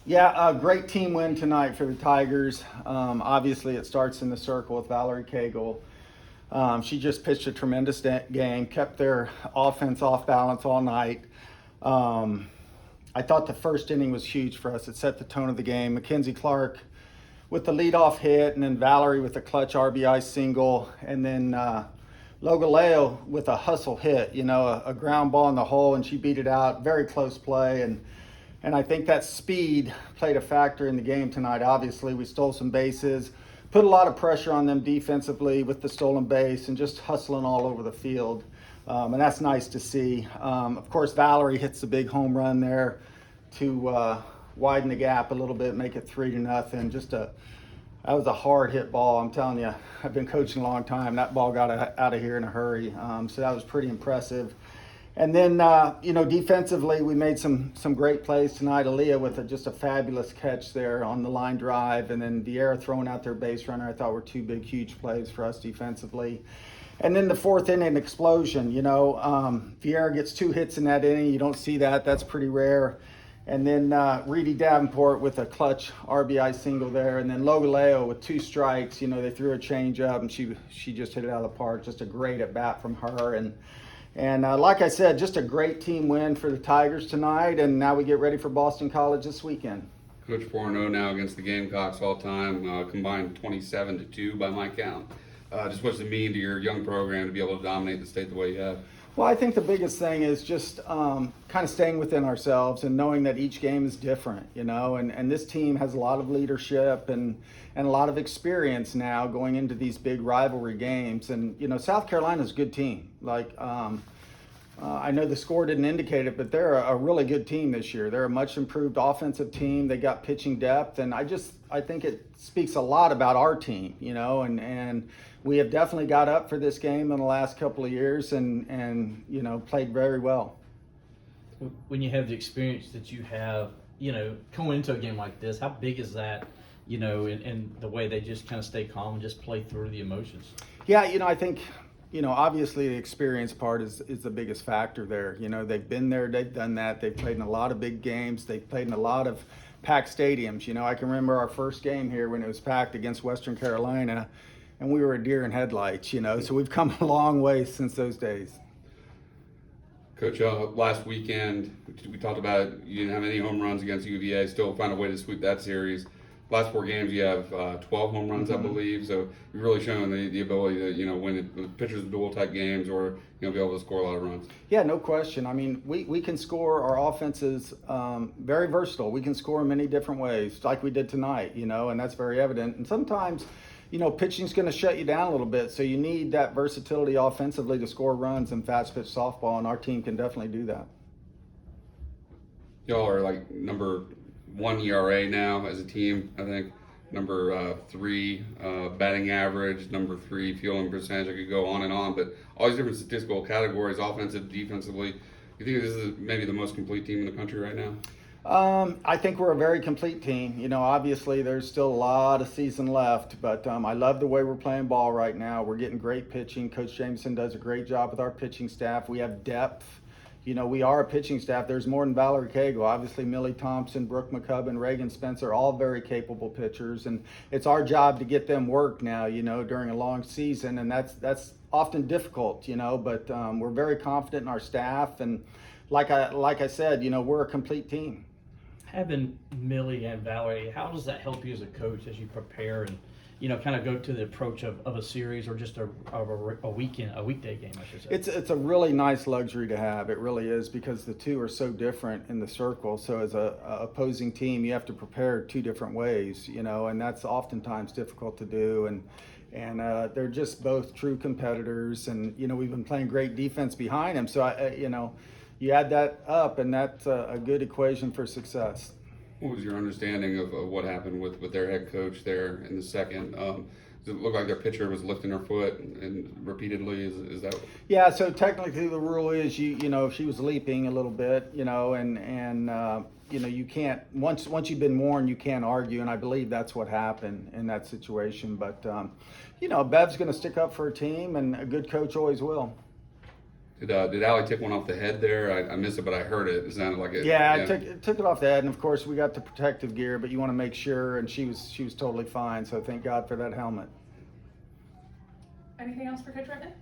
Yeah, a great team win tonight for the Tigers. Obviously, it starts in the circle with Valerie Cagle. She just pitched a tremendous game, kept their offense off balance all night. Um, I thought the first inning was huge for us. It set the tone of the game. Mackenzie Clark with the leadoff hit, and then Valerie with a clutch RBI single, and then Logaleo with a hustle hit, a ground ball in the hole, and she beat it out. Very close play, and I think that speed played a factor in the game tonight. Obviously, we stole some bases, put a lot of pressure on them defensively with the stolen base, and just hustling all over the field. And that's nice to see. Of course, Valerie hits the big home run there to widen the gap a little bit, make it 3-0. That was a hard hit ball. I'm telling you, I've been coaching a long time. That ball got out of here in a hurry. So that was pretty impressive. And then, defensively, we made some great plays tonight. Aaliyah with just a fabulous catch there on the line drive. And then De'Ara throwing out their base runner, I thought were two big, huge plays for us defensively. And then the fourth inning explosion, De'Ara gets 2 hits in that inning. You don't see that. That's pretty rare. And then Reedy Davenport with a clutch RBI single there. And then Logaleo with 2 strikes. They threw a change up, and she just hit it out of the park. Just a great at-bat from her. And like I said, just a great team win for the Tigers tonight, and now we get ready for Boston College this weekend. Coach 4-0 now against the Gamecocks all time, combined 27-2 by my count. Just what's it mean to your young program to be able to dominate the state the way you have? Well, I think the biggest thing is just kind of staying within ourselves and knowing that each game is different, and this team has a lot of leadership and a lot of experience now going into these big rivalry games. And, South Carolina's a good team. I know the score didn't indicate it, but they're a really good team this year. They're a much improved offensive team. They got pitching depth, and I think it speaks a lot about our team, and we have definitely got up for this game in the last couple of years and played very well. When you have the experience that you have, going into a game like this, how big is that, and the way they just kind of stay calm and just play through the emotions? Yeah, I think, obviously the experience part is the biggest factor there. They've been there, they've done that. They've played in a lot of big games. They've played in a lot of packed stadiums. I can remember our first game here when it was packed against Western Carolina, and we were a deer in headlights, so we've come a long way since those days. Coach, last weekend, we talked about it. You didn't have any home runs against UVA, still found a way to sweep that series. Last 4 games, you have 12 home runs, I believe. So you've really shown the ability to, win the pitchers of dual type games or, be able to score a lot of runs. Yeah, no question. I mean, we can score. Our offense is very versatile. We can score in many different ways, like we did tonight, and that's very evident. And sometimes, pitching's going to shut you down a little bit. So you need that versatility offensively to score runs in fast pitch softball, and our team can definitely do that. Y'all are like number 1 ERA now as a team, I think. Number 3 batting average, number 3 fielding percentage. I could go on and on, but all these different statistical categories, offensive, defensively. You think this is maybe the most complete team in the country right now? I think we're a very complete team. Obviously there's still a lot of season left, but I love the way we're playing ball right now. We're getting great pitching. Coach Jameson does a great job with our pitching staff. We have depth. We are a pitching staff. There's more than Valerie Cagle. Obviously, Millie Thompson, Brooke McCubbin, Reagan Spencer, all very capable pitchers. And it's our job to get them work now, during a long season. And that's often difficult, but we're very confident in our staff. And like I said, we're a complete team. Having Millie and Valerie, how does that help you as a coach as you prepare and, kind of go to the approach of a series or just a weekday game, I should say? It's a really nice luxury to have. It really is, because the two are so different in the circle. So as a opposing team, you have to prepare 2 different ways, and that's oftentimes difficult to do. And they're just both true competitors, and we've been playing great defense behind them. So you add that up, and that's a good equation for success. What was your understanding of what happened with their head coach there in the second? Does it look like their pitcher was lifting her foot and repeatedly? Is that? Yeah. So technically, the rule is if she was leaping a little bit, and you can't once you've been warned, you can't argue, and I believe that's what happened in that situation. But Bev's going to stick up for her team, and a good coach always will. Did Allie take one off the head there? I missed it, but I heard it. It sounded like it. Yeah, I took it off the head, and of course we got the protective gear, but you want to make sure, and she was totally fine. So thank God for that helmet. Anything else for Coach Rittman?